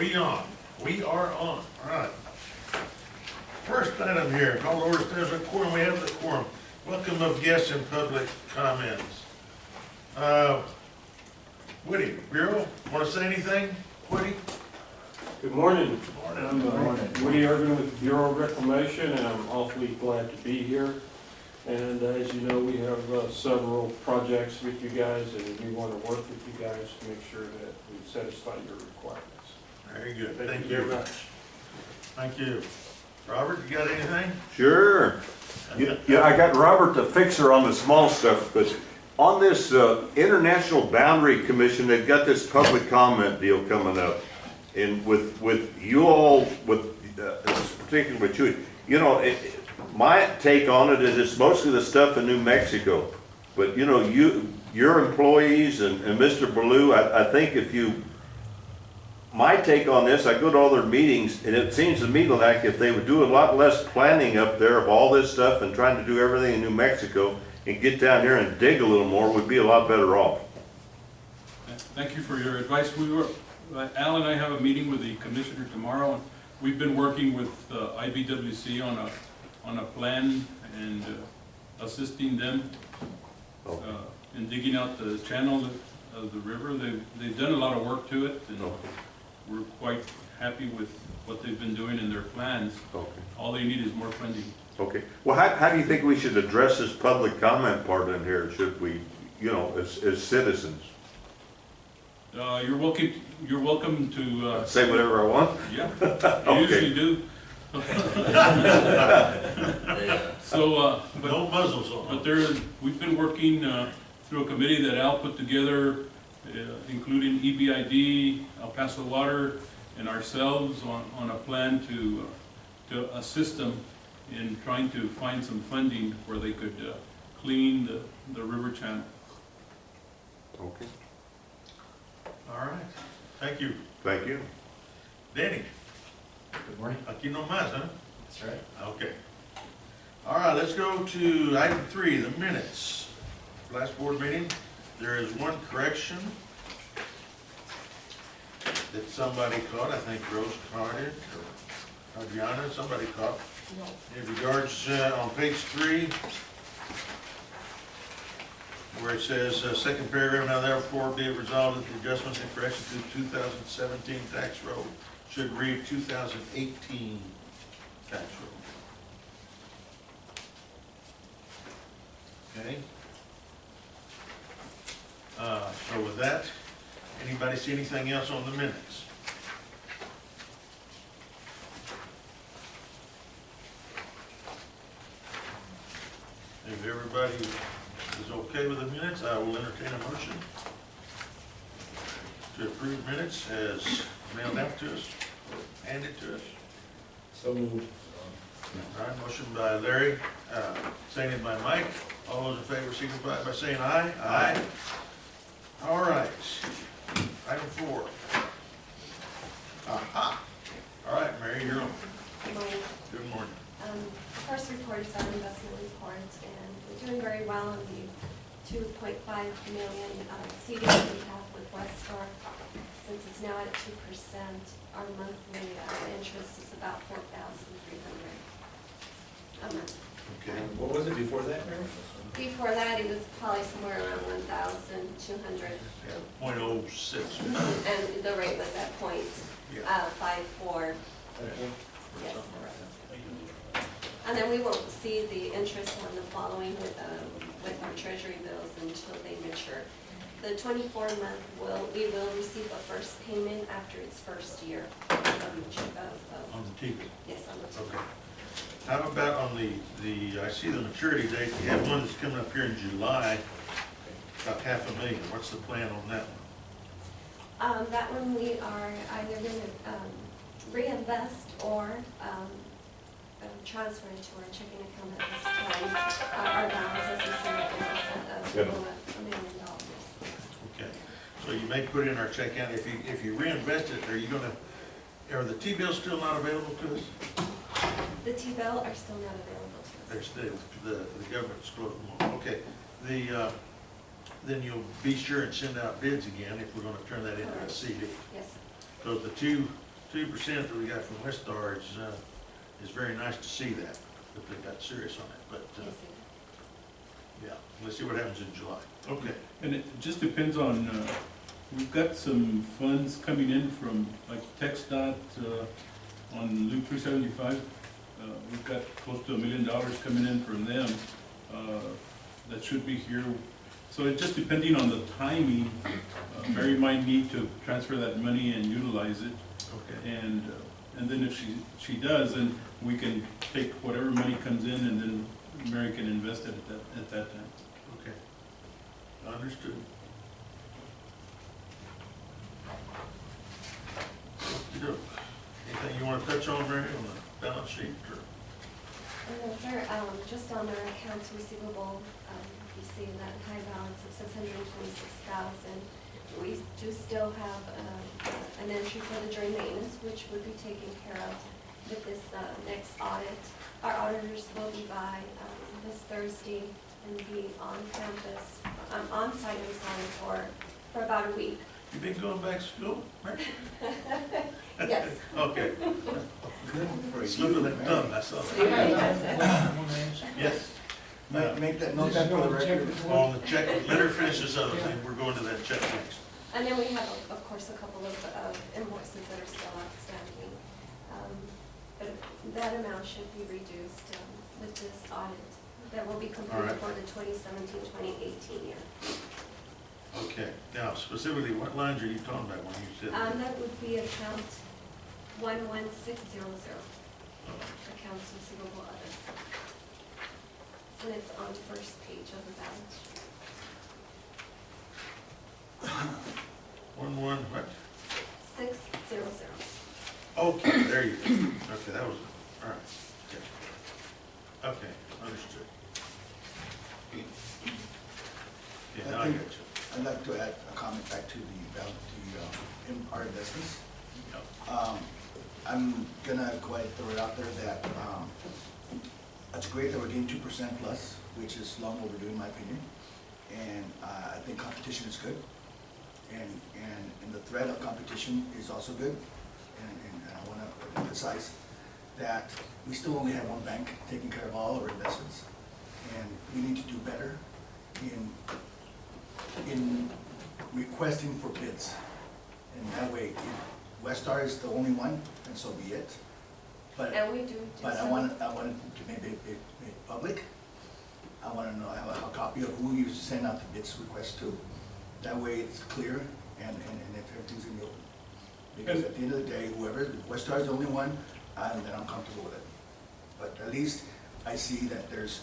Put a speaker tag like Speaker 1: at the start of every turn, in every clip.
Speaker 1: We on. We are on. All right. First item here, call to order, there's a quorum. We have the quorum. Welcome of guests and public comments. Woody, Bureau, want to say anything? Woody?
Speaker 2: Good morning.
Speaker 1: Morning.
Speaker 2: I'm Woody Urban with Bureau of Reclamation, and I'm awfully glad to be here. And as you know, we have several projects with you guys, and we want to work with you guys to make sure that we satisfy your requirements.
Speaker 1: Very good.
Speaker 2: Thank you very much.
Speaker 1: Thank you. Robert, you got anything?
Speaker 3: Sure. Yeah, I got Robert the fixer on the small stuff, but on this International Boundary Commission, they've got this public comment deal coming up. And with you all, particularly with you know, my take on it is it's mostly the stuff in New Mexico. But you know, your employees and Mr. Ballou, I think if you, my take on this, I go to all their meetings, and it seems to me like if they would do a lot less planning up there of all this stuff and trying to do everything in New Mexico and get down here and dig a little more, we'd be a lot better off.
Speaker 4: Thank you for your advice. Al and I have a meeting with the commissioner tomorrow, and we've been working with IBWC on a plan and assisting them in digging out the channel of the river. They've done a lot of work to it, and we're quite happy with what they've been doing in their plans. All they need is more funding.
Speaker 3: Okay. Well, how do you think we should address this public comment part in here? Should we, you know, as citizens?
Speaker 4: You're welcome to
Speaker 3: say whatever I want?
Speaker 4: Yeah, you usually do. So, but
Speaker 1: no muzzles on.
Speaker 4: But we've been working through a committee that Al put together, including EPCWID, El Paso Water, and ourselves on a plan to assist them in trying to find some funding where they could clean the river channel.
Speaker 3: Okay.
Speaker 1: All right. Thank you.
Speaker 3: Thank you.
Speaker 1: Danny.
Speaker 5: Good morning.
Speaker 1: Aquí no más, huh?
Speaker 5: That's right.
Speaker 1: Okay. All right, let's go to item 3, the minutes. Last board meeting, there is one correction that somebody caught. I think Rose caught it, or Adriana, somebody caught. In regards on page 3, where it says, second paragraph, now therefore be it resolved that the adjustments and corrections to 2017 tax roll should read 2018 tax roll. Okay. So with that, anybody see anything else on the minutes? If everybody is okay with the minutes, I will entertain a motion to approve minutes as mailed out to us, or handed to us.
Speaker 5: So moved.
Speaker 1: All right, motion by Larry, seconded by Mike. All those in favor signify by saying aye. Aye. All right. Item 4. Aha. All right, Mary, you're on.
Speaker 6: Good morning.
Speaker 1: Good morning.
Speaker 6: First report is our investment report, and we're doing very well on the $2.5 million CD that we have with Westar. Since it's now at 2%, our monthly interest is about $4,300 a month.
Speaker 1: Okay.
Speaker 5: What was it before that, Mary?
Speaker 6: Before that, it was probably somewhere around 1,200,
Speaker 1: 0.06.
Speaker 6: and the rate was at
Speaker 1: Yeah.
Speaker 6: 0.54. Yes. And then we won't see the interest on the following with our treasury bills until they mature. The 24-month we will receive a first payment after its first year
Speaker 1: On the TV.
Speaker 6: Yes, on the TV.
Speaker 1: Okay. How about on I see the maturity date, we have one that's coming up here in July, about $500,000. What's the plan on that one?
Speaker 6: That one we are either going to reinvest or transfer it to our checking account at this time. Our balance, as we said, is $1 million.
Speaker 1: Okay, so you may put in our check account, if you reinvest it, are the T-bills still not available to us?
Speaker 6: The T-bill are still not available to us.
Speaker 1: They're still, the government's closed them all. Okay, then you'll be sure and send out bids again if we're gonna turn that into a CD.
Speaker 6: Yes.
Speaker 1: So the two 2% that we got from Westar is very nice to see that they got serious on it, but,
Speaker 6: Yes,
Speaker 1: yeah, let's see what happens in July. Okay.
Speaker 4: And it just depends on, we've got some funds coming in from like TxDOT, on Loop 375. We've got close to $1 million coming in from them, that should be here. So it just depending on the timing, Mary might need to transfer that money and utilize it.
Speaker 1: Okay.
Speaker 4: And then if she does, then we can take whatever money comes in and then Mary can invest it at that time.
Speaker 1: Okay. Understood. Okey-doke. Anything you want to touch on, Mary, on the balance sheet, or?
Speaker 6: No, sir, just on our accounts receivable, you see that high balance of 626,000. We do still have an entry for the drain maintenance, which would be taken care of with this next audit. Our auditors will be by this Thursday and be on campus, on site, I'm sorry, for about a week.
Speaker 1: You been going back to school, Mary?
Speaker 6: Yes.
Speaker 1: Okay. Slipping that tongue, I saw that.
Speaker 6: Yes.
Speaker 1: Yes.
Speaker 7: Make that note that for the record.
Speaker 1: On the check, let her finish this other thing, we're going to that check next.
Speaker 6: And then we have, of course, a couple of invoices that are still outstanding. But that amount should be reduced with this audit that will be completed for the 2017-2018 year.
Speaker 1: Okay, now specifically, what lines are you talking about when you said?
Speaker 6: That would be account 11600, accounts receivable other. And it's on the first page of the balance sheet.
Speaker 1: 11, what?
Speaker 6: 600.
Speaker 1: Okay, there you go. Okay, that was, all right. Okay, understood. Yeah, now I got you.
Speaker 7: I'd like to add a comment back to in our investments.
Speaker 1: Yep.
Speaker 7: I'm gonna go ahead and throw it out there that, it's great that we're getting 2% plus, which is long overdue in my opinion. And I think competition is good. And the threat of competition is also good. And I wanna emphasize that we still only have one bank taking care of all of our investments. And we need to do better in requesting for bids. And that way, if Westar is the only one, and so be it. But
Speaker 6: And we do
Speaker 7: But I
Speaker 6: some.
Speaker 7: want to make it public. I want to know, have a copy of who you send out the bids request to. That way it's clear and if everything's in the open. Because at the end of the day, whoever, if Westar is the only one, then I'm comfortable with it. But at least I see that there's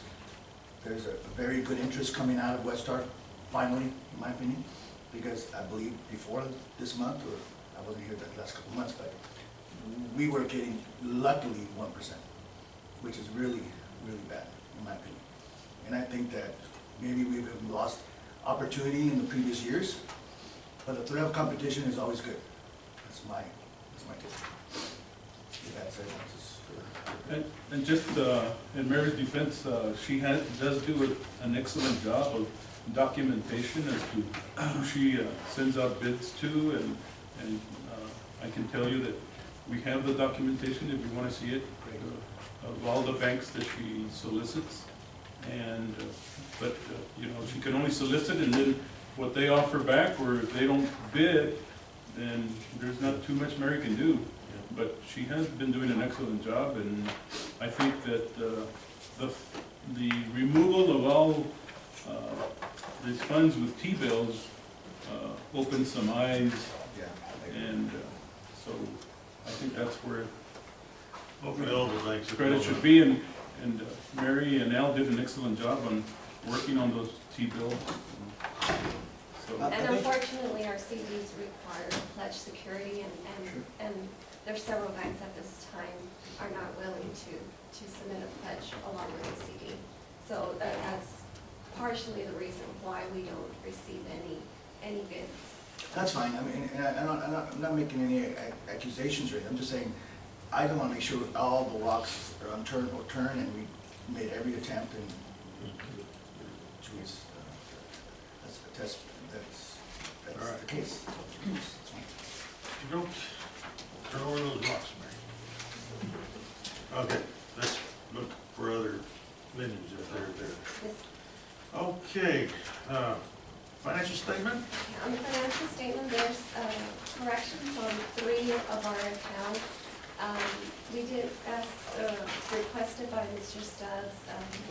Speaker 7: a very good interest coming out of Westar, finally, in my opinion. Because I believe before this month, or I wasn't here the last couple of months, but we were getting luckily 1%, which is really, really bad, in my opinion. And I think that maybe we've lost opportunity in the previous years, but the threat of competition is always good. That's my take. With that said, that's just for...
Speaker 4: And just in Mary's defense, she does do an excellent job of documentation as to who she sends out bids to, and I can tell you that we have the documentation if you want to see it, of all the banks that she solicits. And, but, you know, she can only solicit, and then what they offer back, or if they don't bid, then there's not too much Mary can do. But she has been doing an excellent job, and I think that the removal of all these funds with T-bills opens some eyes,
Speaker 7: Yeah.
Speaker 4: and so I think that's where
Speaker 1: Hopefully all the banks.
Speaker 4: credit should be, and Mary and Al did an excellent job on working on those T-bills. So,
Speaker 6: And unfortunately, our CDs require pledge security, and there's several banks at this time are not willing to submit a pledge along with the CD. So that's partially the reason why we don't receive any bids.
Speaker 7: That's fine, I mean, and I'm not making any accusations or anything, I'm just saying, I don't want to make sure all the locks are unturned or turned, and we made every attempt, and to that's
Speaker 1: All right.
Speaker 7: the case. That's fine.
Speaker 1: You don't turn over those
Speaker 6: On the financial statement, there's corrections on 3 of our accounts. We did, as requested by Mr. Stubbs,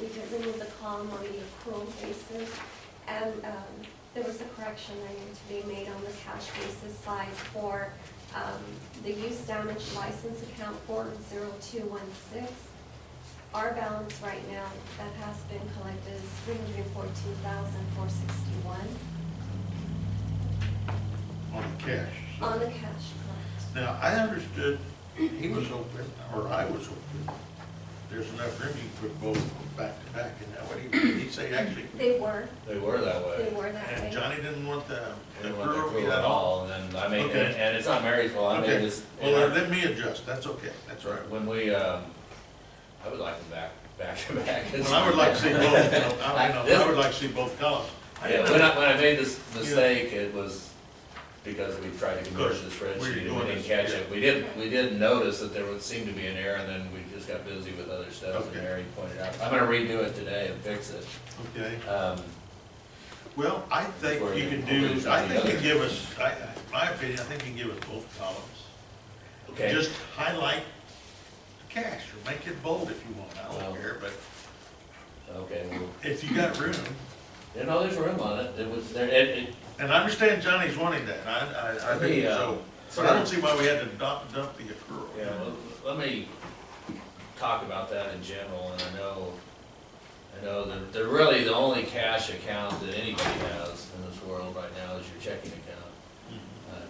Speaker 6: we did remove the column on the accrual basis, and there was a correction that needed to be made on the cash basis side for the use damage license account 40216. Our balance right now that has been collected is $314,461
Speaker 1: On the cash. So-
Speaker 6: on the cash, correct.
Speaker 1: Now, I understood he was hoping, or I was hoping, there's enough room you could put both back to back, and that what he'd say actually.
Speaker 6: They were
Speaker 5: They were that way.
Speaker 6: that
Speaker 1: And
Speaker 6: way.
Speaker 1: Johnny didn't want the
Speaker 5: They didn't want the
Speaker 1: accrual
Speaker 5: accrual
Speaker 1: at
Speaker 5: at all, and then, I mean,
Speaker 1: Okay.
Speaker 5: and it's not Mary's fault, I mean,
Speaker 1: Okay,
Speaker 5: it's.
Speaker 1: well, let me adjust, that's okay, that's all right.
Speaker 5: When we, I would like them back to back.
Speaker 1: Well, I would like to see both, I would like to see both columns.
Speaker 5: Yeah, when I made this mistake, it was because we tried to convert the spreadsheet and we didn't catch it. We did notice that there would seem to be an error, and then we just got busy with other stuff, and
Speaker 1: Okay.
Speaker 5: Mary pointed out. I'm gonna redo it today and fix it.
Speaker 1: Okay,
Speaker 5: Um,
Speaker 1: well, I think
Speaker 5: Where
Speaker 1: you
Speaker 5: the
Speaker 1: can do,
Speaker 5: conclusion
Speaker 1: I
Speaker 5: on the
Speaker 1: think you
Speaker 5: other.
Speaker 1: give us, my opinion, I think you can give us both columns.
Speaker 5: Okay.
Speaker 1: Just highlight the cash, or make it bold if you want, I
Speaker 5: Well.
Speaker 1: don't care, but
Speaker 5: Okay, well,
Speaker 1: if you got room,
Speaker 5: you know, there's room on it. It was, there,
Speaker 1: and I understand Johnny's wanting that, and I think so. But I don't see why we had to dump the accrual.
Speaker 5: yeah, well, let me talk about that in general, and I know that they're really the only cash account that anybody has in this world right now is your checking account.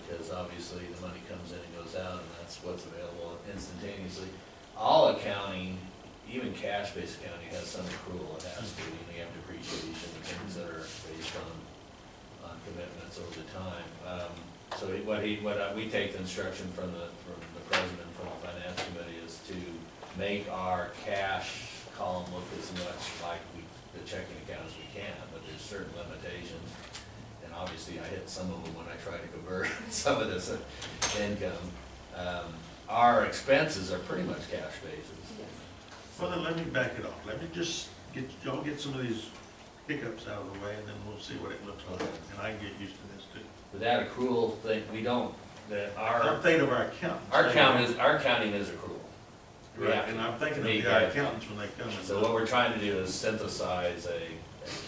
Speaker 5: Because obviously the money comes in and goes out, and that's what's available instantaneously. All accounting, even cash-based accounting, has some accrual it has to, you have depreciation and things that are based on commitments over the time. So we take the instruction from the president, from the finance committee, is to make our cash column look as much like the checking account as we can, but there's certain limitations. And obviously, I hit some of them when I try to convert some of this income. Our expenses are pretty much cash basis.
Speaker 1: Well, then let me back it off, let me just y'all get some of these hiccups out of the way, and then we'll see what it looks like, and I can get used to this too.
Speaker 5: But that accrual thing, we don't,
Speaker 1: I'm thinking of our accountants.
Speaker 5: our accounting is accrual. We
Speaker 1: Right,
Speaker 5: have to
Speaker 1: and I'm thinking
Speaker 5: make
Speaker 1: of our
Speaker 5: that-
Speaker 1: accountants when they come in.
Speaker 5: So what we're trying to do is synthesize a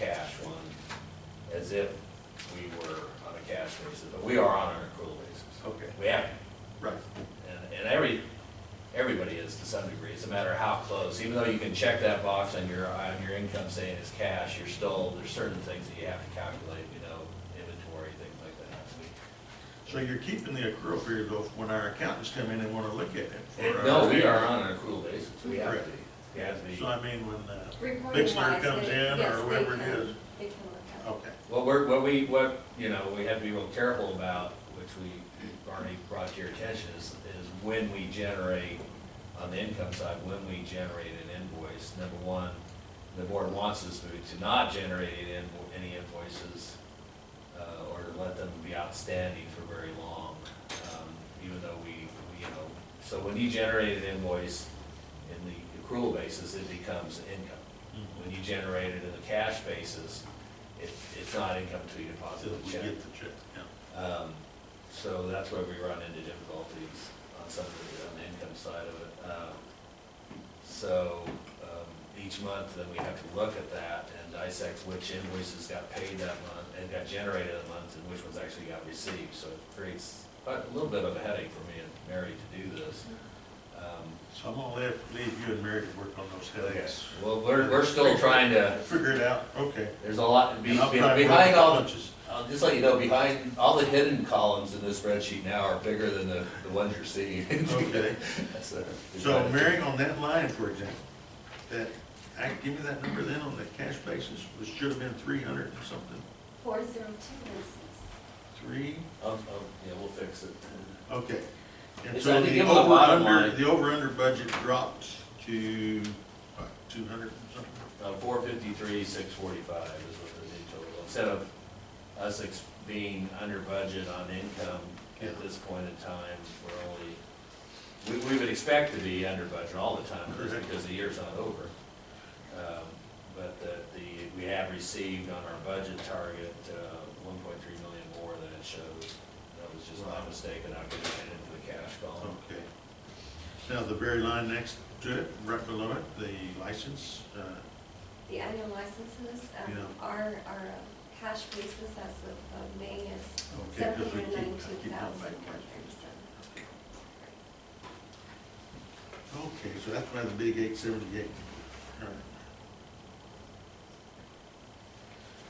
Speaker 5: cash one as if we were on a cash basis, but we are on an accrual basis.
Speaker 1: Okay,
Speaker 5: We have to,
Speaker 1: right,
Speaker 5: and everybody is to some degree, it's a matter of how close. Even though you can check that box on your income saying it's cash, there's certain things that you have to calculate, inventory, things like that.
Speaker 1: so you're keeping the accrual period though, when our accountants come in and wanna look at it. for
Speaker 5: No,
Speaker 1: our-
Speaker 5: we are on an accrual basis, we have to
Speaker 1: Correct.
Speaker 5: be. We have to be.
Speaker 1: So I mean, when
Speaker 6: Reporting
Speaker 1: Bixler
Speaker 6: wise,
Speaker 1: comes in,
Speaker 6: yes,
Speaker 1: or
Speaker 6: they
Speaker 1: whoever it
Speaker 6: can-
Speaker 1: is,
Speaker 6: They can look at it.
Speaker 1: okay,
Speaker 5: Well, we have to be real careful about, which we've already brought to your attention, is when we generate, on the income side, when we generate an invoice. Number one, the board wants us to not generate any invoices, or to let them be outstanding for very long, even though so when you generate an invoice in the accrual basis, it becomes income. When you generate it in the cash basis, it's not income until you deposit
Speaker 1: till
Speaker 5: the
Speaker 1: we
Speaker 5: check.
Speaker 1: get the check, yeah.
Speaker 5: So that's where we run into difficulties on on the income side of it. Each month, then we have to look at that and dissect which invoices got paid that month and got generated that month, and which ones actually got received. So it creates quite a little bit of a headache for me and Mary to do this.
Speaker 1: So I'm gonna leave you and Mary to work on those headaches.
Speaker 5: Well, we're still trying to,
Speaker 1: Figure it out, okay.
Speaker 5: there's a lot,
Speaker 1: And I'll try and
Speaker 5: behind
Speaker 1: work
Speaker 5: all the
Speaker 1: bunches.
Speaker 5: I'll just let you know, behind, all the hidden columns in this spreadsheet now are bigger than the ones you're seeing.
Speaker 1: Okay.
Speaker 5: So
Speaker 1: Mary, on that line, for example, give me that number then on the cash basis, which should have been 300 and something.
Speaker 6: 40216.
Speaker 5: yeah, we'll fix it.
Speaker 1: Okay. And
Speaker 5: It's
Speaker 1: so
Speaker 5: like to
Speaker 1: the
Speaker 5: give them a bottom
Speaker 1: over-under,
Speaker 5: line.
Speaker 1: the over-under budget dropped to, what, 200 and something?
Speaker 5: 453, 645 is what the new total. Instead of us being under budget on income at this point in time, we would expect to be under budget all the time, just
Speaker 1: Correct.
Speaker 5: because the year's not over. But we have received on our budget target 1.3 million more than it shows. That was just my mistake, and I'm getting it into the cash column.
Speaker 1: Okay. Now, the very line next to it, right below it, the license,
Speaker 6: The annual licenses,
Speaker 1: Yeah.
Speaker 6: our cash basis as of May is
Speaker 1: okay, because we keep going back.
Speaker 6: 792,137.
Speaker 1: Okay, so that's why the big 878. All right.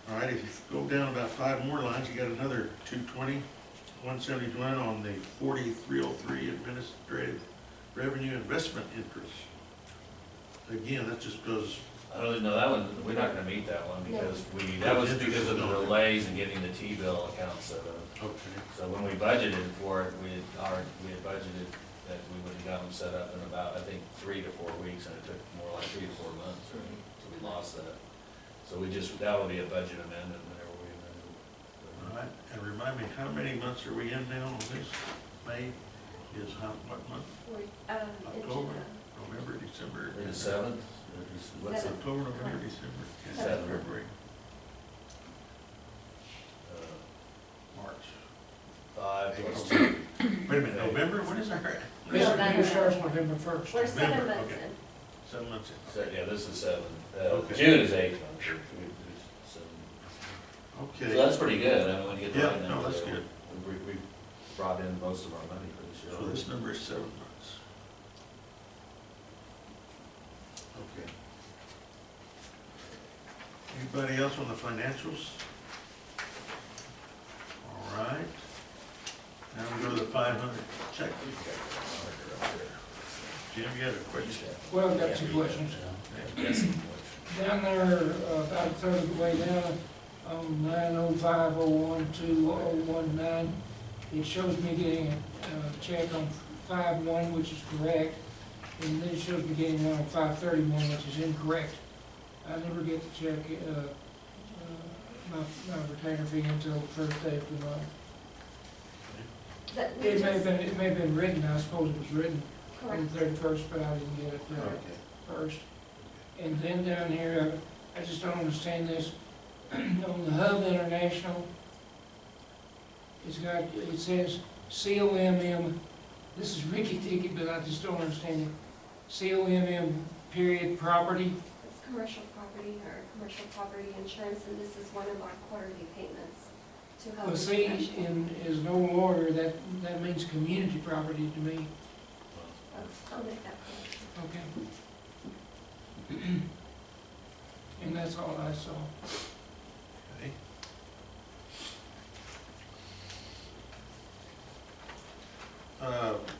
Speaker 1: All right, if you go down about 5 more lines, you got another 220, 171 on the 4303 administrative revenue investment interest. Again, that's just because,
Speaker 5: I don't know, that one, we're not gonna meet that one because that was because of the delays in getting the T-bill account set up.
Speaker 1: okay,
Speaker 5: So when we budgeted for it, we had budgeted that we would have got them set up in about, I think, 3 to 4 weeks, and it took more like 3 to 4 months, right? So we lost that. So that will be a budget amendment whenever we amend it.
Speaker 1: all right, and remind me, how many months are we in now on this? May is what month? October, November, December?
Speaker 5: The 7th? What's it?
Speaker 1: October, November, December,
Speaker 5: Seven.
Speaker 1: February, March.
Speaker 5: 5 plus
Speaker 1: Okay.
Speaker 5: 2.
Speaker 1: Wait a minute, November, what is our?
Speaker 6: November.
Speaker 8: starts November 1st.
Speaker 6: We're 7
Speaker 1: November,
Speaker 6: months
Speaker 1: okay.
Speaker 6: in.
Speaker 1: 7 months in.
Speaker 5: So, yeah, this is 7.
Speaker 1: Okay.
Speaker 5: June is 8 months. So
Speaker 1: Okay.
Speaker 5: that's pretty good. I mean, when you get the
Speaker 1: Yeah,
Speaker 5: right
Speaker 1: no,
Speaker 5: number,
Speaker 1: that's good.
Speaker 5: we brought in most of our money for this year.
Speaker 1: So this number is 7 months. Okay. Anybody else on the financials? All right. Now we go to the 500 check. Jim, you had a question?
Speaker 8: Well, I've got 2 questions.
Speaker 5: Yes.
Speaker 8: Down there, about a third of the way down, on 905012019, it shows me getting a check on 5/1, which is correct, and then it shows me getting one on 5/31, which is incorrect. I never get the check, my retainer fee until the first day of the month.
Speaker 6: That we
Speaker 8: It may have
Speaker 6: just,
Speaker 8: been, it may have been written, I suppose it was written on
Speaker 6: correct.
Speaker 8: the 31st, but I didn't get it
Speaker 1: Okay.
Speaker 8: first. And then down here, I just don't understand this, on the Hub International, it says COMM, this is Ricky Ticky, but I just don't understand it. COMM period property,
Speaker 6: It's commercial property or commercial property insurance, and this is one of our quarterly payments to help.
Speaker 8: well, see, as an old lawyer, that means community property to me,
Speaker 6: I'll make that correction.
Speaker 8: okay? And that's all I saw.
Speaker 1: Okay.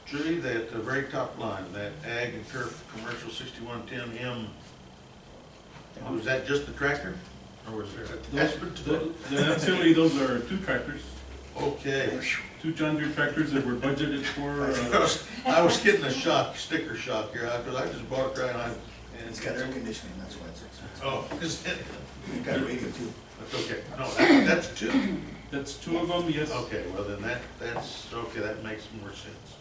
Speaker 1: Judy, that the very top line, that ag and turf commercial 6110M, was that just the tractor? Or was there attachment to it?
Speaker 4: Actually, those are 2 tractors,
Speaker 1: Okay.
Speaker 4: 2 John Deere tractors that were budgeted for,
Speaker 1: I was getting a sticker shock here, because I just bought it right on.
Speaker 7: And it's got air conditioning, that's why it's expensive.
Speaker 1: Oh, is it?
Speaker 7: It's got a radio too.
Speaker 1: That's okay. No, that's 2.
Speaker 4: that's 2 of them, yes,
Speaker 1: Okay, well then that's, okay, that makes more sense.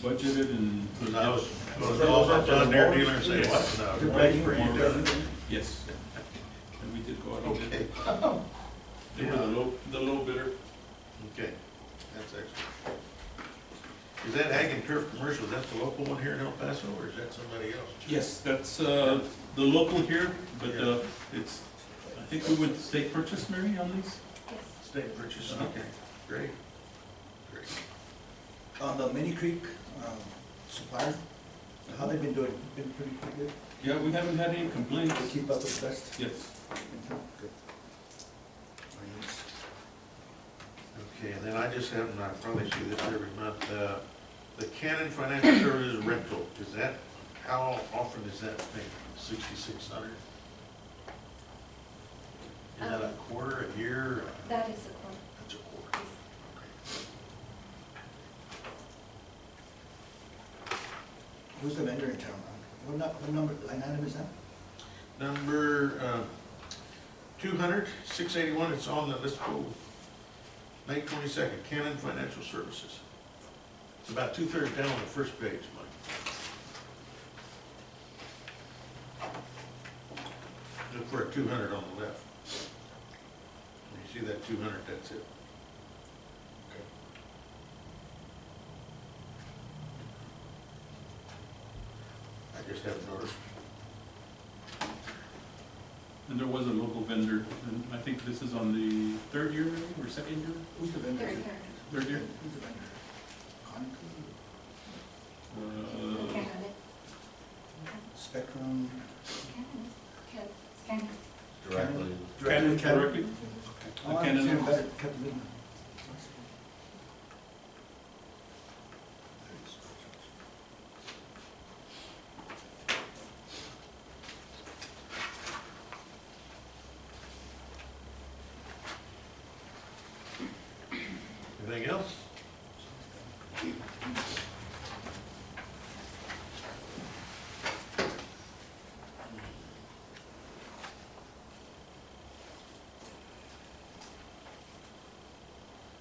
Speaker 4: budgeted and.
Speaker 1: Because I was going to call my John Deere dealer and say, what? No,
Speaker 7: You're
Speaker 1: thank you
Speaker 7: bragging
Speaker 1: for
Speaker 7: for
Speaker 1: your
Speaker 7: you.
Speaker 1: done.
Speaker 4: Yes, and we did go out and
Speaker 1: Okay,
Speaker 4: get, they were the low bidder.
Speaker 1: okay, that's excellent. Is that ag and turf commercial, is that the local one here in El Paso, or is that somebody else?
Speaker 4: Yes, that's, the local here, but, it's, I think we went state purchase, Mary, on these?
Speaker 6: Yes.
Speaker 1: State purchase, okay, great, great.
Speaker 7: On the Mini Creek supplier, how they been doing? Been pretty good?
Speaker 4: Yeah, we haven't had any
Speaker 7: They
Speaker 4: complaints.
Speaker 7: keep up with the best?
Speaker 4: Yes.
Speaker 7: Good.
Speaker 1: Okay, and then I just have, and I probably see this every month, the Canon Financial Services rental, is that, how often is that payment? 6,600? Is that a quarter, a year?
Speaker 6: That is a quarter.
Speaker 1: That's a quarter.
Speaker 7: Who's the vendor in town? What number, line item is that?
Speaker 1: Number 200, 681, it's on the, let's go, May 22nd, Canon Financial Services. It's about 2/3 down on the first page, Mike. Look for a 200 on the left. Let me see that 200, that's it.
Speaker 7: Okay.
Speaker 1: I just haven't noticed.
Speaker 4: And there was a local vendor, and I think this is on the third year maybe, or second year?
Speaker 7: Who's the vendor?
Speaker 6: Third year.
Speaker 4: Third year?
Speaker 7: Who's the vendor? Conoco? Spectrum?
Speaker 5: Directly.
Speaker 4: Directly?
Speaker 7: Oh, I
Speaker 4: Canon.
Speaker 7: understand better. Captain Midnight.
Speaker 1: Anything else?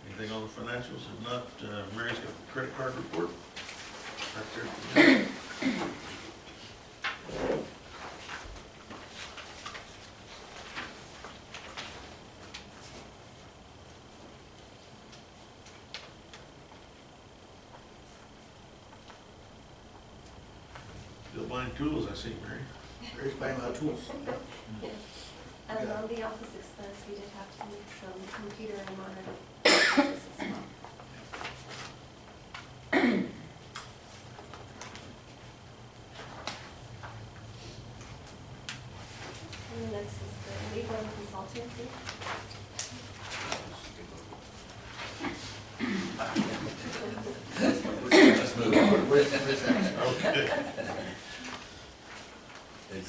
Speaker 1: Anything on the financials? If not, Mary's got the credit card report. That's there. Still buying tools, I see, Mary.
Speaker 7: Mary's buying a lot of tools.
Speaker 6: Yes. And on the office expense, we did have to make some computer and monitor expenses as well. And the next is the legal and consulting fee.
Speaker 5: Let's move on.
Speaker 1: Okay.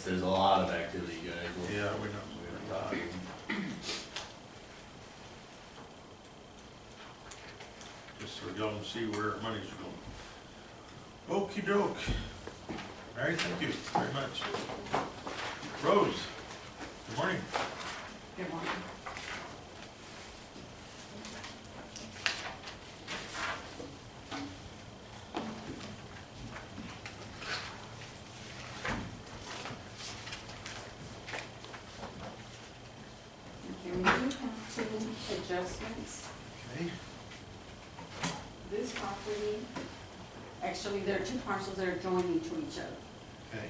Speaker 5: There's a lot of activity, guys.
Speaker 1: Yeah, we're not moving on. Just so y'all can see where our money's going. Okey doke. Mary, thank you very much. Rose, good morning.
Speaker 9: Good morning. Okay, we do have two adjustments.
Speaker 1: Okay.
Speaker 9: This property, actually, there are two parcels that are joining to each other.
Speaker 1: Okay.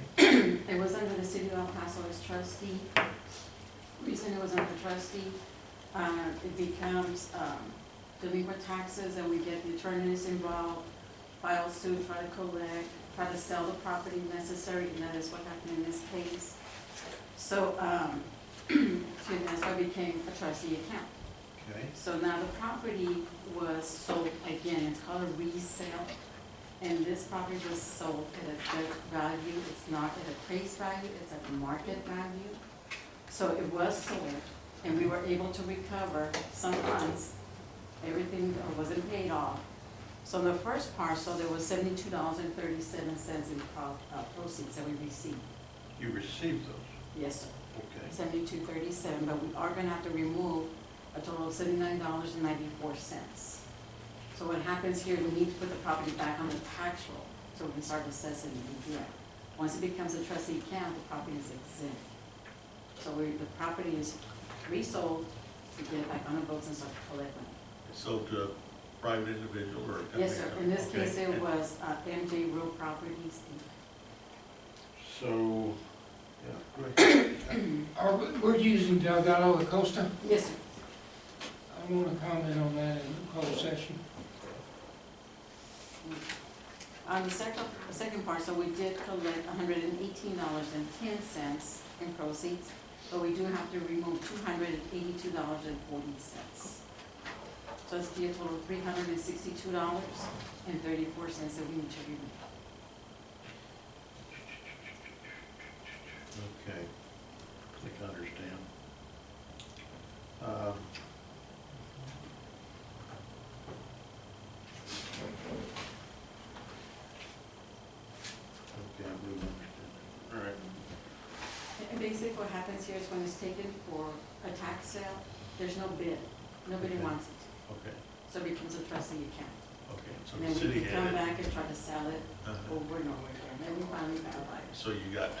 Speaker 9: It was under the city of El Paso as trustee. Reason it was under trustee, it becomes delinquent taxes, and we get the attorneys involved, file suit, try to collect, try to sell the property necessary, and that is what happened in this case. So, so it became a trustee account.
Speaker 1: Okay.
Speaker 9: So now the property was sold, again, it's called a resale, and this property was sold at a good value. It's not at appraised value, it's at the market value. So it was sold, and we were able to recover some funds. Everything wasn't paid off. So in the first parcel, there was $72.37 in proceeds that we received.
Speaker 1: You received those?
Speaker 9: Yes, sir.
Speaker 1: Okay.
Speaker 9: $72.37, but we are gonna have to remove a total of $79.94. So what happens here, we need to put the property back on the tax roll, so we can start assessing the DDI. Once it becomes a trustee account, the property is exempt. So the property is resold, we get it back on the books and start collecting.
Speaker 1: It's sold to a private individual or a company?
Speaker 9: Yes, sir. In this
Speaker 1: Okay.
Speaker 9: case, it was MJ Real Properties, Inc.
Speaker 1: So, yeah, go ahead.
Speaker 8: We're using Delgado La Costa.
Speaker 9: Yes, sir.
Speaker 8: I want to comment on that in the closed session.
Speaker 9: On the second part, so we did collect $118.10 in proceeds, but we do have to remove $282.40. So it's the total of $362.34 that we need to remove.
Speaker 1: Okay. I think I understand. Okay, I believe I understand that. All right.
Speaker 9: And basically what happens here is when it's taken for a tax sale, there's no bid. Nobody
Speaker 1: Okay.
Speaker 9: wants it.
Speaker 1: Okay,
Speaker 9: So it becomes a trustee account.
Speaker 1: okay, so
Speaker 9: And
Speaker 1: the
Speaker 9: then we
Speaker 1: city
Speaker 9: can
Speaker 1: had
Speaker 9: come
Speaker 1: it.
Speaker 9: back and try to sell it,
Speaker 1: Uh-huh.
Speaker 9: or we're nowhere near. And then we finally found a buyer.
Speaker 1: So you got,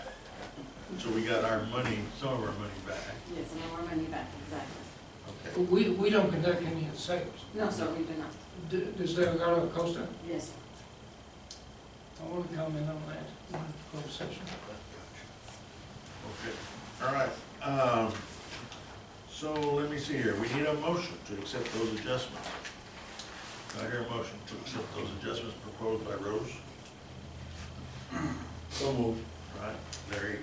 Speaker 1: so we got our money, some of our money back.
Speaker 9: Yes, and then we're money back, exactly.
Speaker 1: Okay.
Speaker 8: We don't conduct any of the sales.
Speaker 9: No, sir, we do not.
Speaker 8: Does Delgado Acosta?
Speaker 9: Yes, sir.
Speaker 8: I want to comment on that in closed session.
Speaker 1: Okay, all right. So let me see here. We need a motion to accept those adjustments. Do I hear a motion to accept those adjustments proposed by Rose?
Speaker 7: So moved.
Speaker 1: All right, Larry.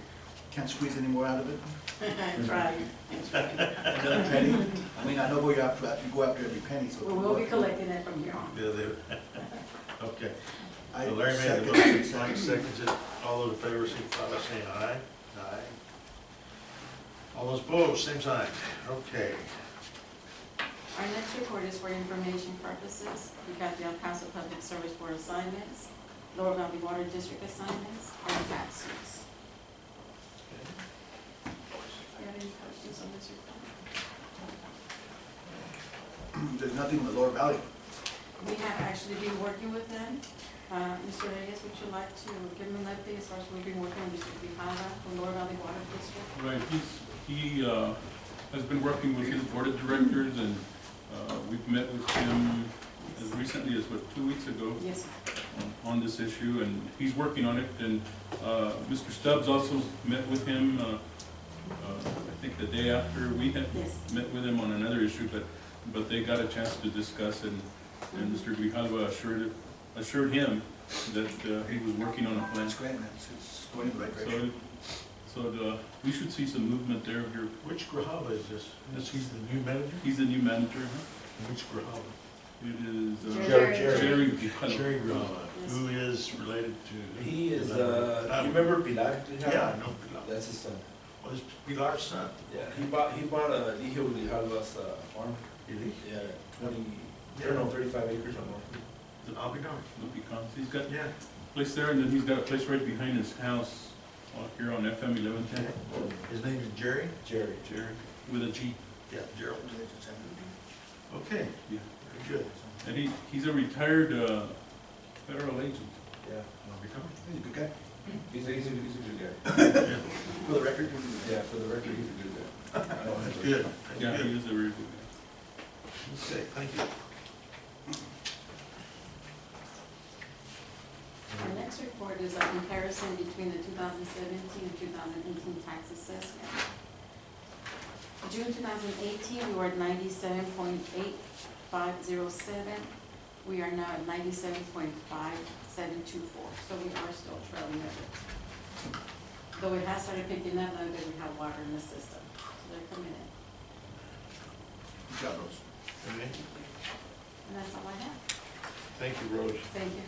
Speaker 7: Can't squeeze any more out of it?
Speaker 9: Try.
Speaker 7: Another penny? I mean, I know you have to, you go after every penny, so.
Speaker 9: We will be collecting it from here on.
Speaker 1: Yeah, they, okay.
Speaker 7: I
Speaker 1: So Larry made the
Speaker 7: second.
Speaker 1: motion, Mike seconds it. All those in favor, signify by saying aye. Aye. All those opposed, same sign. Okay.
Speaker 9: Our next report is for information purposes. We've got the El Paso Public Service Board assignments, Lower Valley Water District assignments, and tax suits. Do you have any questions on this report?
Speaker 7: There's nothing in the Lower Valley.
Speaker 9: We have actually been working with them. Mr. Reyes, would you like to give them an update as far as we've been working on District Vijala, the Lower Valley Water District?
Speaker 4: Right, he has been working with his board of directors, and we've met with him as recently as, what, 2 weeks ago?
Speaker 9: Yes, sir.
Speaker 4: On this issue, and he's working on it, and Mr. Stubbs also met with him, I think the day after we had
Speaker 9: Yes.
Speaker 4: met with him on another issue, but they got a chance to discuss, and Mr. Grijalva assured him that he was working on a plan.
Speaker 7: That's great, man. It's going in the right direction.
Speaker 4: So we should see some movement there.
Speaker 1: Which Grijalva is this? He's the new manager?
Speaker 4: He's the new manager.
Speaker 1: Which Grijalva?
Speaker 4: It is
Speaker 9: Jerry.
Speaker 4: Jerry Grijalva.
Speaker 1: Jerry Grijalva,
Speaker 9: Yes.
Speaker 1: who is related to.
Speaker 10: He is, you remember Pilar?
Speaker 1: Yeah, I know Pilar.
Speaker 10: That's his son.
Speaker 1: Well, it's Pilar's son.
Speaker 10: Yeah, he bought Ejido Grijalva's farm.
Speaker 1: Is he?
Speaker 10: Yeah, 35 acres or more.
Speaker 1: I'll be darned.
Speaker 4: He's got
Speaker 1: Yeah.
Speaker 4: a place there, and then he's got a place right behind his house here on FM 1110.
Speaker 1: His name is Jerry?
Speaker 10: Jerry.
Speaker 4: Jerry, with a G.
Speaker 1: Yeah, Gerald. Okay,
Speaker 4: Yeah.
Speaker 1: very good.
Speaker 4: And he's a retired federal agent.
Speaker 10: Yeah,
Speaker 1: I'll be coming.
Speaker 7: He's a good guy.
Speaker 10: he's a good guy.
Speaker 7: For the record.
Speaker 10: Yeah, for the record, he's a good guy. I know him.
Speaker 1: That's good. That's
Speaker 4: Yeah, he
Speaker 1: good.
Speaker 4: is a very good guy.
Speaker 1: Okay, thank you.
Speaker 9: Our next report is a comparison between the 2017 and 2018 tax assessment. June 2018, we were at 97.8507. We are now at 97.5724, so we are still trailing it. Though it has started picking up now that we have water in the system, so they're coming in.
Speaker 7: Good job, Rose.
Speaker 1: Okay.
Speaker 9: And that's all I have.
Speaker 1: Thank you, Rose.
Speaker 9: Thank you.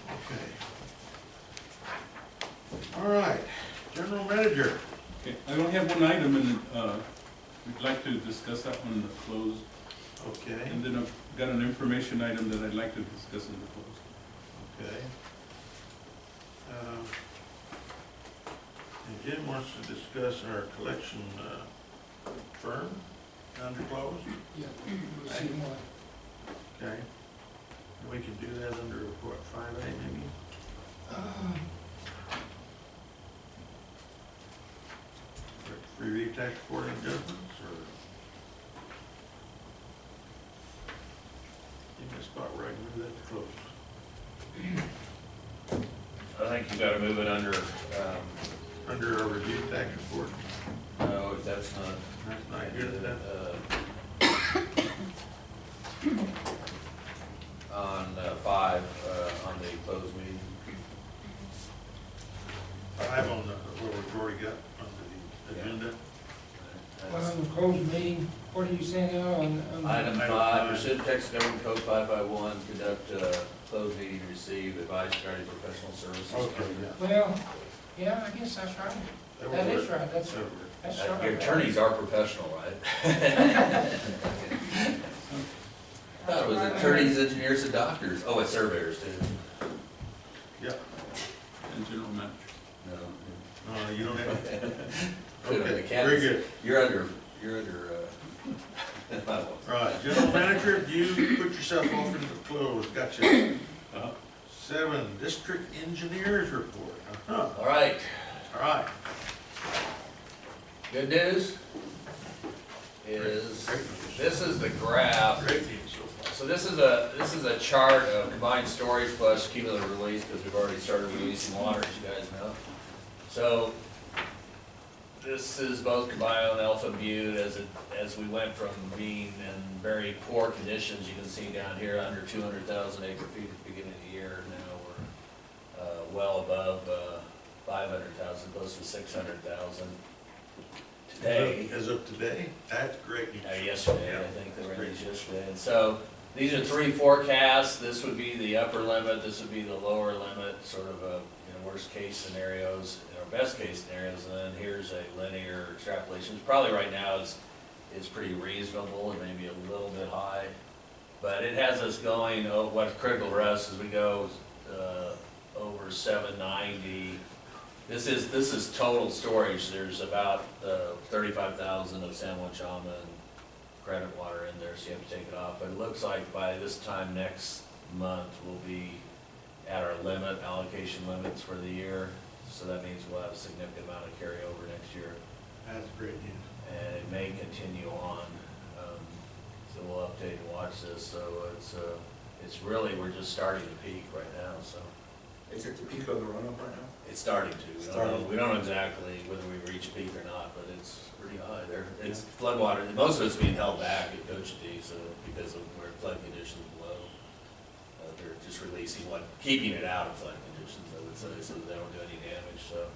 Speaker 1: Okay. All right, General Manager.
Speaker 4: Okay, I only have one item, and we'd like to discuss that one in the closed.
Speaker 1: Okay,
Speaker 4: And then I've got an information item that I'd like to discuss in the closed.
Speaker 1: okay. And Jim wants to discuss our collection firm under close.
Speaker 8: Yeah, we'll see more.
Speaker 1: Okay. And we can do that under, what, 5A maybe? For your tax reporting adjustments, or? Give me a spot where I can move that to close.
Speaker 5: I think you gotta move it under,
Speaker 1: Under our review tax report.
Speaker 5: no, that's not.
Speaker 1: That's not good enough.
Speaker 5: On 5, on the closed meeting.
Speaker 1: 5 on the, where we've already got under the agenda.
Speaker 8: Well, on the closed meeting, what are you saying now on?
Speaker 5: Item
Speaker 1: Item
Speaker 5: 5,
Speaker 1: five.
Speaker 5: pursuant to Texas Government Code 551, conduct a closed meeting to receive advice regarding professional services.
Speaker 1: Okay, yeah.
Speaker 8: Well, yeah, I guess that's right. That is right, that's
Speaker 1: That would work.
Speaker 8: right.
Speaker 5: Your attorneys are professional, right? I thought it was attorneys, engineers, and doctors. Oh, and surveyors too.
Speaker 1: Yep.
Speaker 4: And general manager.
Speaker 5: No.
Speaker 1: No, you don't have.
Speaker 5: Could have
Speaker 1: Okay,
Speaker 5: been
Speaker 1: very
Speaker 5: accountants.
Speaker 1: good.
Speaker 5: You're under,
Speaker 1: Right, General Manager, you put yourself off into the close, gotcha. 7, district engineers report.
Speaker 5: All right,
Speaker 1: All right.
Speaker 5: good news is,
Speaker 1: Great news.
Speaker 5: this is the graph.
Speaker 1: Great news so far.
Speaker 5: So this is a chart of combined storage plus cumulative release, because we've already started releasing water, as you guys know. So this is both combined and alpha butte as we went from being in very poor conditions. You can see down here under 200,000 acre feet at the beginning of the year. Now we're well above 500,000, close to 600,000 today.
Speaker 1: As of today, that's great news.
Speaker 5: Yesterday,
Speaker 1: Yeah,
Speaker 5: I think they
Speaker 1: that's
Speaker 5: were
Speaker 1: great
Speaker 5: released
Speaker 1: news.
Speaker 5: yesterday. And so these are 3 forecasts. This would be the upper limit, this would be the lower limit, sort of worst case scenarios, or best case scenarios, and then here's a linear extrapolation. Probably right now is pretty reasonable, and maybe a little bit high, but it has us going, what's critical for us as we go over 790. This is total storage. There's about 35,000 of San Juan Chama and credit water in there, so you have to take it off. But it looks like by this time next month, we'll be at our limit, allocation limits for the year. So that means we'll have a significant amount of carryover next year.
Speaker 1: That's great news.
Speaker 5: And it may continue on. So we'll update and watch this. So it's really, we're just starting to peak right now, so.
Speaker 10: Is it the peak of the run-up right now?
Speaker 5: It's starting to. We don't know exactly whether we reach peak or not, but it's pretty high there. It's floodwater, most of it's being held back at Cochiti, so because of where flood conditions below. They're just releasing keeping it out of flood conditions, I would say, so that they don't do any damage, so.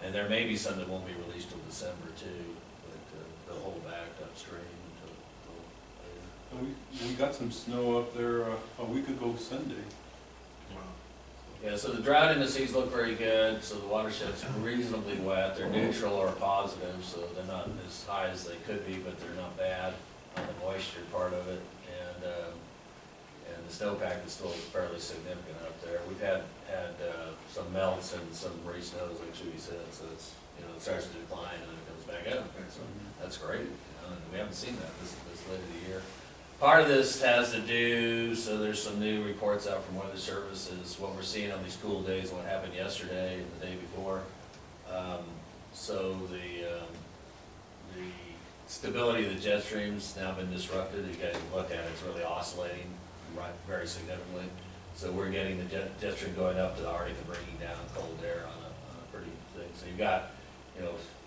Speaker 5: And there may be some that won't be released till December too, but they'll hold back upstream until later.
Speaker 4: We got some snow up there a week ago Sunday.
Speaker 1: Wow.
Speaker 5: Yeah, so the drought indices look very good, so the watershed's reasonably wet. They're neutral or positive, so they're not as high as they could be, but they're not bad on the moisture part of it. And the snowpack is still fairly significant up there. We've had some melts and some re-snows, like Shuey said, so it's, it starts to decline and then it comes back up. So that's great. And we haven't seen that this late in the year. Part of this has to do, so there's some new reports out from Weather Services, what we're seeing on these cool days, what happened yesterday and the day before. So the stability of the jet stream's now been disrupted. You guys can look at it, it's really oscillating very significantly. So we're getting the jet stream going up to the Arctic and bringing down cold air on a pretty thing. So you've got,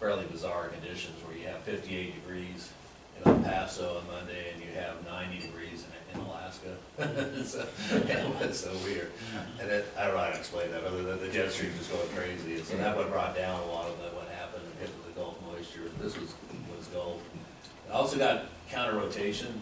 Speaker 5: fairly bizarre conditions where you have 58 degrees in El Paso on Monday, and you have 90 degrees in Alaska. It's so weird. And I don't know how to explain that, other than the jet stream just going crazy. And so that would brought down a lot of what happened and hit with the Gulf moisture. This was Gulf. I also got counter rotation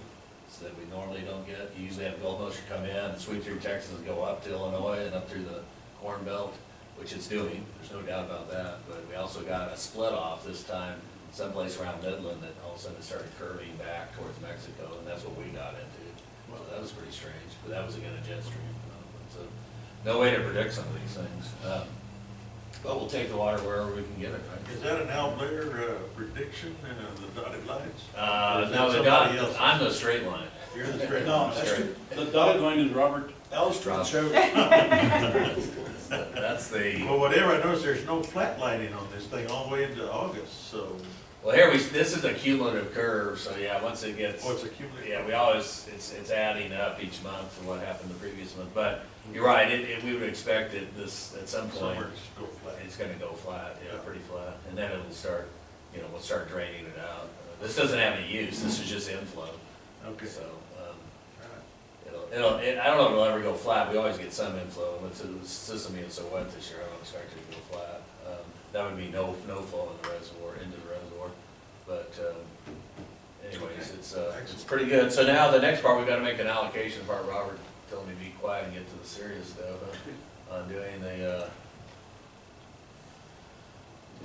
Speaker 5: that we normally don't get. You usually have Gulf moisture come in and sweep through Texas and go up to Illinois and up through the Corn Belt, which it's doing. There's no doubt about that. But we also got a split off this time someplace around Midland that all of a sudden it started curving back towards Mexico, and that's what we got into. Well, that was pretty strange, but that was again a jet stream phenomenon. So no way to predict some of these things. But we'll take the water wherever we can get it, right?
Speaker 1: Is that an Al Blair prediction and the dotted lines?
Speaker 5: No, I'm the straight line.
Speaker 1: You're the straight.
Speaker 10: No, that's true.
Speaker 4: The dotted line is Robert.
Speaker 10: Al's trying to show.
Speaker 5: That's the,
Speaker 1: Well, whatever, I noticed there's no flat lining on this thing all the way into August, so.
Speaker 5: well, here this is a cumulative curve, so yeah, once it gets.
Speaker 1: What's accumulated?
Speaker 5: Yeah, we always, it's adding up each month from what happened the previous month, but you're right, we would expect it at some point,
Speaker 1: Somewhere just go flat.
Speaker 5: it's gonna go flat, yeah,
Speaker 1: Yeah.
Speaker 5: pretty flat, and then it'll start, we'll start draining it out. This doesn't have any use, this is just inflow,
Speaker 1: Okay.
Speaker 5: so,
Speaker 1: All
Speaker 5: I don't know if it'll ever go flat, we always get some inflow, but the system being so wet this year, I don't expect it to go flat. That would mean no flow in the reservoir, into the reservoir, but, anyways, it's pretty good. So now the next part, we gotta make an allocation part. Robert told me to be quiet and get to the serious stuff on doing the,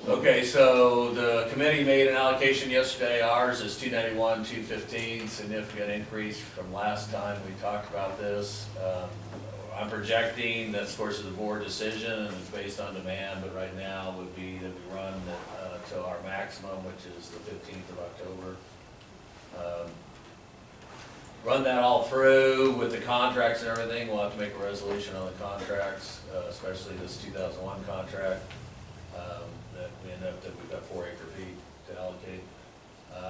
Speaker 5: okay, so the committee made an allocation yesterday. Ours is 291, 215, significant increase from last time we talked about this. I'm projecting, that's of course is a board decision and it's based on demand, but right now would be that we run to our maximum, which is the 15th of October. run that all through with the contracts and everything. We'll have to make a resolution on the contracts, especially this 2001 contract, that we end up, that we've got 4 acre feet to allocate.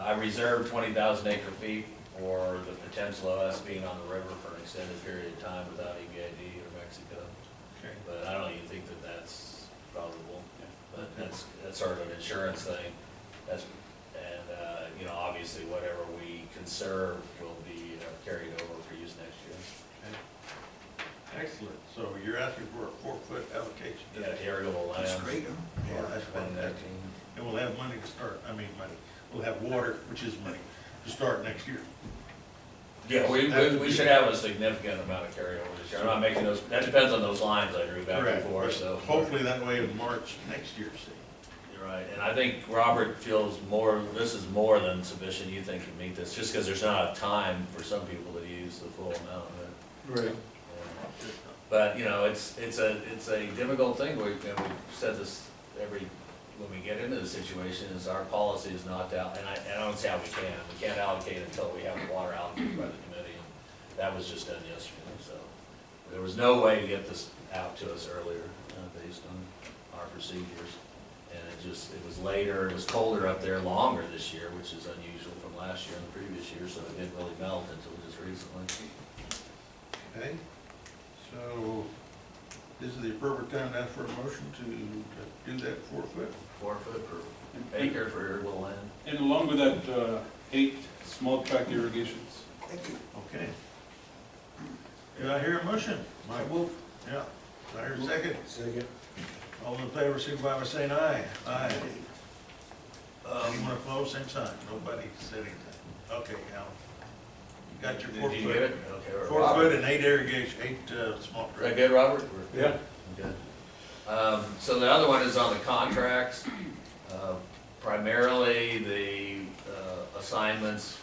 Speaker 5: I reserved 20,000 acre feet for the potential of us being on the river for an extended period of time without EPCWID or Mexico.
Speaker 1: Okay.
Speaker 5: But I don't even think that that's probable. But that's sort of an insurance thing. That's, and, you know, obviously whatever we conserve will be carried over for use next year.
Speaker 1: Excellent. So you're asking for a 4-foot allocation?
Speaker 5: Yeah, irrigable land.
Speaker 7: That's great, huh?
Speaker 1: Yeah, that's fantastic. And we'll have money to start, we'll have water, which is money, to start next year.
Speaker 5: Yeah, we should have a significant amount of carryover this year. I'm not making those, that depends on those lines I drew back
Speaker 1: Correct.
Speaker 5: before, so.
Speaker 1: Hopefully that way in March next year, see.
Speaker 5: You're right, and I think Robert feels this is more than sufficient, you think, to meet this, just because there's not enough time for some people to use the full amount of it.
Speaker 2: Right.
Speaker 5: Yeah. But, you know, it's a difficult thing, we've said this when we get into the situation, is our policy is not to, and I don't see how we can't allocate until we have the water allocated by the committee, and that was just done yesterday, so. There was no way to get this out to us earlier, based on our procedures. And it was later, it was colder up there longer this year, which is unusual from last year and the previous year, so it didn't really melt until just recently.
Speaker 1: Okay, so this is the appropriate time to ask for a motion to do that 4-foot?
Speaker 5: 4 foot per acre for irrigable land.
Speaker 4: And along with that, 8 small tract irrigations.
Speaker 7: Thank you.
Speaker 1: Okay. Did I hear a motion? Mike? Yeah. Did I hear a second?
Speaker 10: Second.
Speaker 1: All in favor, signify by saying aye. Aye. Anyone opposed, same sign. Nobody said anything. Okay, Alan. You got your 4
Speaker 5: Did you
Speaker 1: foot.
Speaker 5: get it? Okay.
Speaker 1: 4
Speaker 5: Robert.
Speaker 1: foot and 8 irrigation, 8 small
Speaker 5: Is that
Speaker 1: tract.
Speaker 5: good, Robert?
Speaker 2: Yeah.
Speaker 5: Good. So the other one is on the contracts. Primarily, the assignments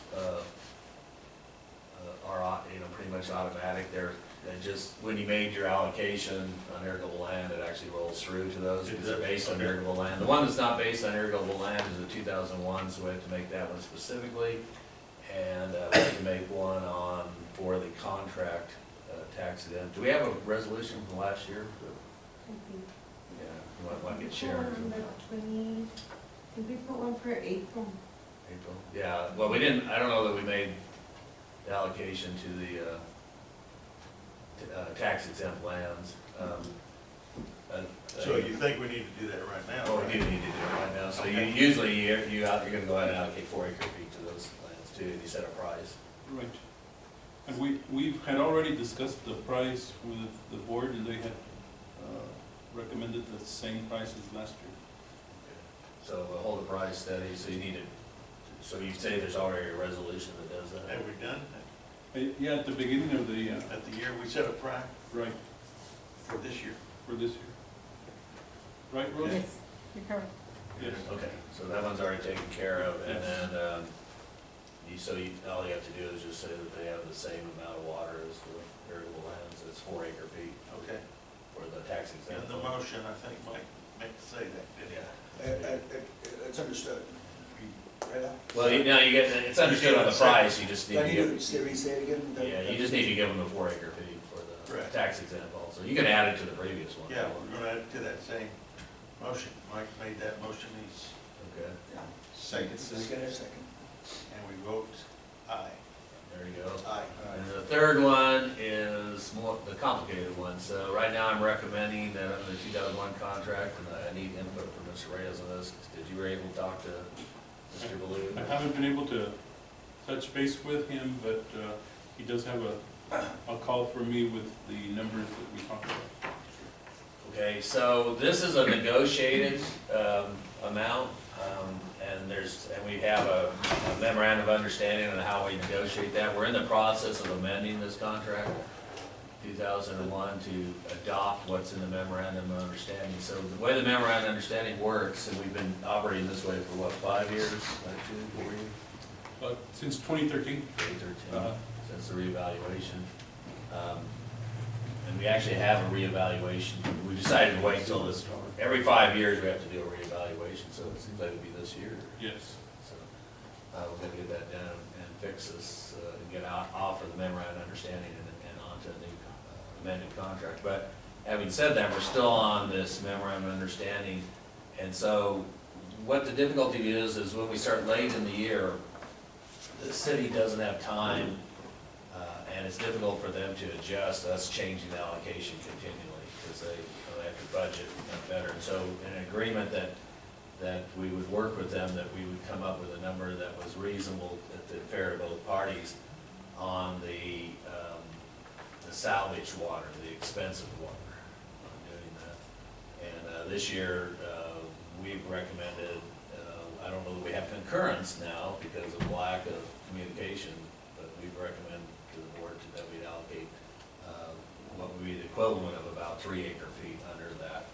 Speaker 5: are, you know, pretty much automatic. They're just, when you made your allocation on irrigable land, it actually rolls through to those because they're based on irrigable land. The one that's not based on irrigable land is the 2001, so we have to make that one specifically. And we have to make one for the contract tax exempt. Do we have a resolution from last year? Yeah, you might get shared.
Speaker 6: Did we put one for April?
Speaker 5: April, yeah, well, we didn't, I don't know that we made the allocation to the tax exempt lands.
Speaker 1: So you think we need to do that right now?
Speaker 5: Well, we
Speaker 1: right?
Speaker 5: do need to do it right now, so
Speaker 1: Okay.
Speaker 5: usually you're gonna go ahead and allocate 4 acre feet to those lands too, and you set a price.
Speaker 4: Right. And we had already discussed the price with the board, and they had recommended the same price as last year.
Speaker 5: So we'll hold the price steady, so you need to, so you say there's already a resolution that does that?
Speaker 1: Have we done?
Speaker 4: Yeah, at the beginning of the,
Speaker 1: At the year, we set a price
Speaker 4: right,
Speaker 1: for this year.
Speaker 4: for this year. Right, Rose?
Speaker 9: Yes, you're correct.
Speaker 4: Yes.
Speaker 5: Okay, so that one's already taken care of, and then, all you have to do is just say that they have the same amount of water as the irrigable lands, it's 4 acre feet
Speaker 1: Okay.
Speaker 5: for the tax
Speaker 1: In
Speaker 5: exempt.
Speaker 1: the motion, I think Mike meant to say that, didn't he?
Speaker 5: Yeah.
Speaker 7: It's understood. Right now?
Speaker 5: Well, you get, it's understood on the price, you just need
Speaker 7: Do
Speaker 5: to
Speaker 7: I
Speaker 5: give,
Speaker 7: need to say it again?
Speaker 5: yeah, you just need to give them the 4 acre feet for the
Speaker 1: Correct.
Speaker 5: tax exempt also. You can add it to the previous one.
Speaker 1: Yeah, we're gonna add it to that same motion. Mike made that motion, he's
Speaker 5: Okay,
Speaker 7: Yeah.
Speaker 1: second,
Speaker 7: Second.
Speaker 1: and we vote aye.
Speaker 5: there you go.
Speaker 1: Aye.
Speaker 5: And the third one is more, the complicated one. So right now I'm recommending that under the 2001 contract, and I need input from Mr. Reyes on this. Did you were able to talk to Mr. Baloo?
Speaker 4: I haven't been able to touch base with him, but he does have a call for me with the numbers that we talked about.
Speaker 5: Okay, so this is a negotiated amount, and we have a memorandum of understanding on how we negotiate that. We're in the process of amending this contract, 2001, to adopt what's in the memorandum of understanding. So the way the memorandum of understanding works, and we've been operating this way for what, 5 years, 4 years?
Speaker 4: Since 2013.
Speaker 5: 2013, since the reevaluation. And we actually have a reevaluation. We decided to wait until this, every 5 years we have to do a reevaluation, so it seems like it'd be this year.
Speaker 4: Yes.
Speaker 5: So, we're gonna get that done and fix this, and get off of the memorandum of understanding and onto a new amended contract. But having said that, we're still on this memorandum of understanding, and so what the difficulty is when we start late in the year, the city doesn't have time, and it's difficult for them to adjust us changing the allocation continually, because they have to budget better. And so an agreement that we would work with them, that we would come up with a number that was reasonable, fair to both parties on the salvage water, the expensive water, on doing that. And this year, we've recommended, I don't know that we have concurrence now because of lack of communication, but we've recommended to the board that we'd allocate what would be the equivalent of about 3 acre-feet under that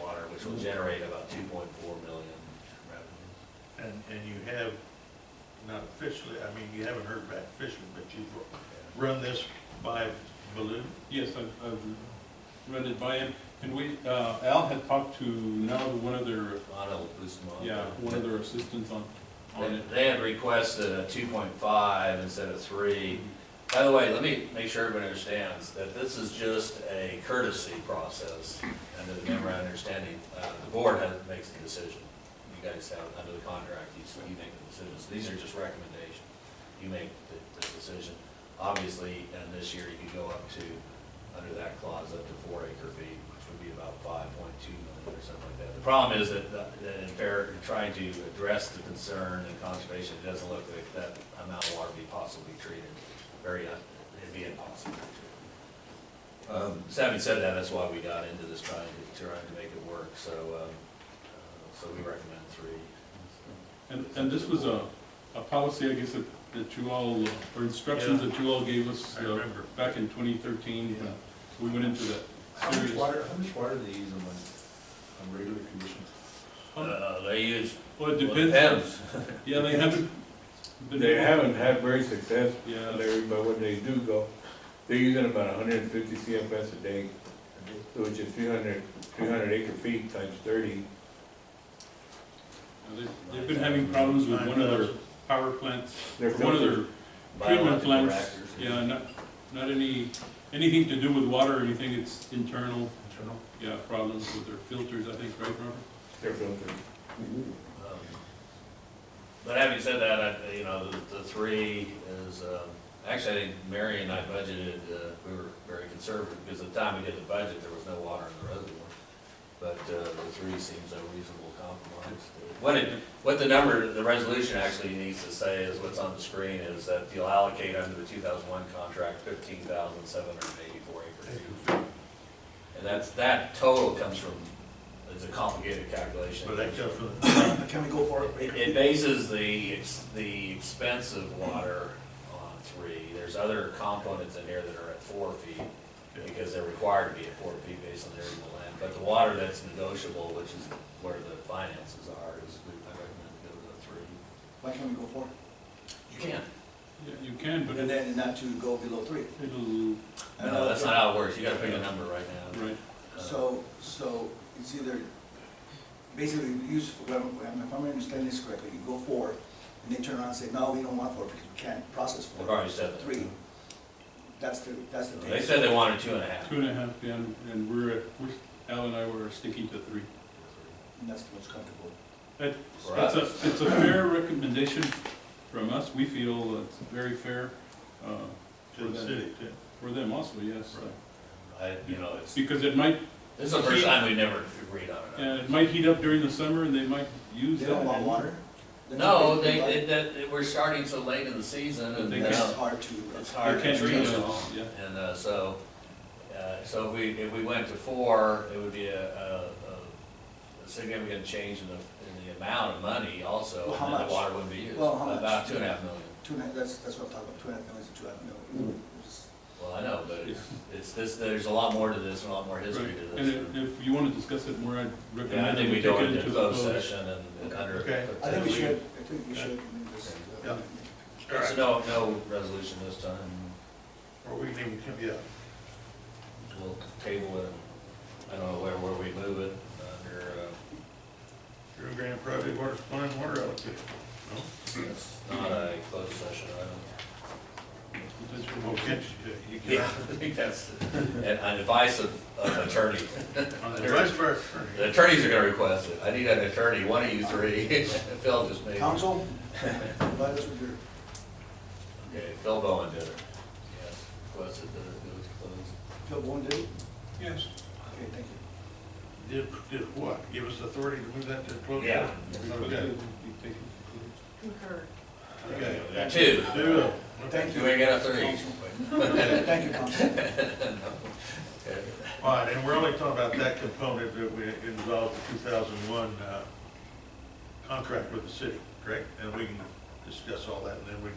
Speaker 5: water, which will generate about 2.4 million in revenue.
Speaker 1: And you have, not officially, I mean, you haven't heard back officially, but you've run this by Balloon?
Speaker 4: Yes, I've run it by him, and Al had talked to one of their, one of their assistants on it.
Speaker 5: They had requested a 2.5 instead of 3. By the way, let me make sure everybody understands that this is just a courtesy process under the memorandum of understanding. The board makes the decision. You guys have, under the contract, you make the decisions. These are just recommendations. You make the decision. Obviously, and this year you could go up to, under that clause, up to 4 acre-feet, which would be about 5.2 million or something like that. The problem is that in trying to address the concern and conservation, it doesn't look like that amount of water be possibly treated. It'd be impossible. So having said that, that's why we got into this trying to make it work. So we recommend 3.
Speaker 4: And this was a policy, I guess, that you all, or instructions that you all gave us back in 2013.
Speaker 10: Yeah.
Speaker 4: We went into that
Speaker 10: How
Speaker 4: serious.
Speaker 10: much water do they use on regular conditions?
Speaker 5: They use,
Speaker 4: Well, it
Speaker 5: well,
Speaker 4: depends.
Speaker 5: depends.
Speaker 4: Yeah, they haven't. been
Speaker 2: They
Speaker 4: able-
Speaker 2: haven't had very success,
Speaker 4: Yeah.
Speaker 2: Larry, but when they do go, they're using about 150 CFS a day, which is 300 acre-feet times 30.
Speaker 4: They've been having problems with one of their power plants,
Speaker 2: Their
Speaker 4: one of their treatment
Speaker 5: Biological
Speaker 4: plants.
Speaker 5: reactors.
Speaker 4: Yeah, not anything to do with water or anything, it's internal, yeah, problems with their filters, I think, right, Robert?
Speaker 2: Their filter.
Speaker 5: But having said that, the 3 is, actually, I think Mary and I budgeted, we were very conservative, because at the time we did the budget, there was no water in the reservoir. But the 3 seems a reasonable compromise. What the resolution actually needs to say is, what's on the screen, is that you'll allocate under the 2001 contract 15,784 acre-feet. And that total comes from, it's a complicated calculation.
Speaker 1: But that comes from,
Speaker 7: Can we go for it?
Speaker 5: It bases the expensive water on 3. There's other components in here that are at 4 feet, because they're required to be at 4 feet based on the area of the land. But the water that's negotiable, which is where the finances are, I recommend to go to the 3.
Speaker 7: Why can't we go 4?
Speaker 5: You can.
Speaker 4: Yeah, you can, but
Speaker 7: And then not to go below 3.
Speaker 4: it'll,
Speaker 5: No, that's not how it works. You gotta pick a number right now.
Speaker 4: right.
Speaker 7: So it's either, basically, you use, if I'm understanding this correctly, you go 4, and they turn around and say, no, we don't want 4 because we can't process 4.
Speaker 5: They've already said that.
Speaker 7: 3. That's the
Speaker 5: They
Speaker 7: date.
Speaker 5: said they wanted 2.5.
Speaker 4: 2.5, yeah, and Al and I were sticking to 3.
Speaker 7: And that's the most comfortable.
Speaker 5: For
Speaker 4: It's a fair recommendation from us, we feel it's very fair,
Speaker 1: to the city, too.
Speaker 4: for them also, yes.
Speaker 5: It's,
Speaker 4: Because it might,
Speaker 5: this is the first time we've never agreed on it.
Speaker 4: yeah, it might heat up during the summer and they might use
Speaker 7: They
Speaker 4: that.
Speaker 7: don't want water?
Speaker 5: No, we're starting so late in the season, and
Speaker 4: They
Speaker 7: That's
Speaker 4: can't-
Speaker 7: hard to.
Speaker 5: it's hard
Speaker 4: They
Speaker 5: to
Speaker 4: can't
Speaker 5: treat
Speaker 4: treat
Speaker 5: it
Speaker 4: it,
Speaker 5: all.
Speaker 4: yeah.
Speaker 5: And so if we went to 4, it would be a significant change in the amount of money also,
Speaker 7: Well, how
Speaker 5: and then
Speaker 7: much?
Speaker 5: the water wouldn't be used.
Speaker 7: Well, how much?
Speaker 5: About 2.5 million.
Speaker 7: That's what I'm talking about, 2.5 million to 2.5 million.
Speaker 5: Well, I know, but it's this, there's a lot more to this, and a lot more history
Speaker 4: Right,
Speaker 5: to
Speaker 4: and
Speaker 5: this.
Speaker 4: if you want to discuss it more, I'd
Speaker 5: Yeah, I
Speaker 4: recommend that
Speaker 5: think
Speaker 4: we
Speaker 5: we
Speaker 4: take
Speaker 5: go
Speaker 4: it
Speaker 5: into
Speaker 4: into
Speaker 5: closed
Speaker 4: closed.
Speaker 5: session and under.
Speaker 1: Okay.
Speaker 7: I think we should, I think we should.
Speaker 1: Yeah.
Speaker 5: So no resolution this time.
Speaker 1: Or we can even, yeah,
Speaker 5: We'll table it. I don't know where we move it under,
Speaker 1: Drew Grant Project Water Supply and Water Allocation. No?
Speaker 5: That's not a closed session item.
Speaker 1: Well, you
Speaker 5: Yeah,
Speaker 1: can,
Speaker 5: I think that's an advice of attorney.
Speaker 1: on the advice of our attorney.
Speaker 5: The attorneys are gonna request it. I need an attorney, one of you three. Phil just made.
Speaker 7: Council, let us adjourn.
Speaker 5: Okay, Phil Bowen did it. Yes, requested that it was closed.
Speaker 7: Phil, one did?
Speaker 8: Yes.
Speaker 7: Okay, thank you.
Speaker 1: Did what? Give us authority to move that to closed
Speaker 5: Yeah.
Speaker 1: session? Okay.
Speaker 9: Concur.
Speaker 1: Okay.
Speaker 5: We got two.
Speaker 1: Do,
Speaker 7: Thank
Speaker 5: Do we get a three?
Speaker 7: Thank you, Council.
Speaker 5: Okay.
Speaker 1: all right, and we're only talking about that component that we involved the 2001 contract with the city, correct? And we can discuss all that, and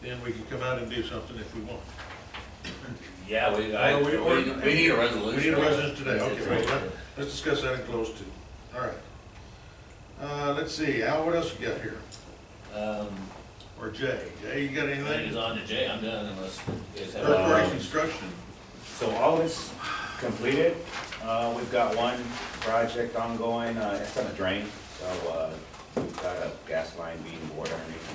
Speaker 1: then we can come out and do something if we want.
Speaker 5: Yeah, we need a resolution.
Speaker 1: We need a resolution today, okay,
Speaker 5: It's
Speaker 1: well,
Speaker 5: right there.
Speaker 1: let's discuss that in closed too. All right. Let's see, Al, what else you got here? Or Jay? Jay, you got
Speaker 5: I think it's
Speaker 1: anything?
Speaker 5: on to Jay, I'm done unless you guys have.
Speaker 1: Third party construction,
Speaker 11: So all is completed. We've got one project ongoing, it's on a drain. So we've got a gas line being bored underneath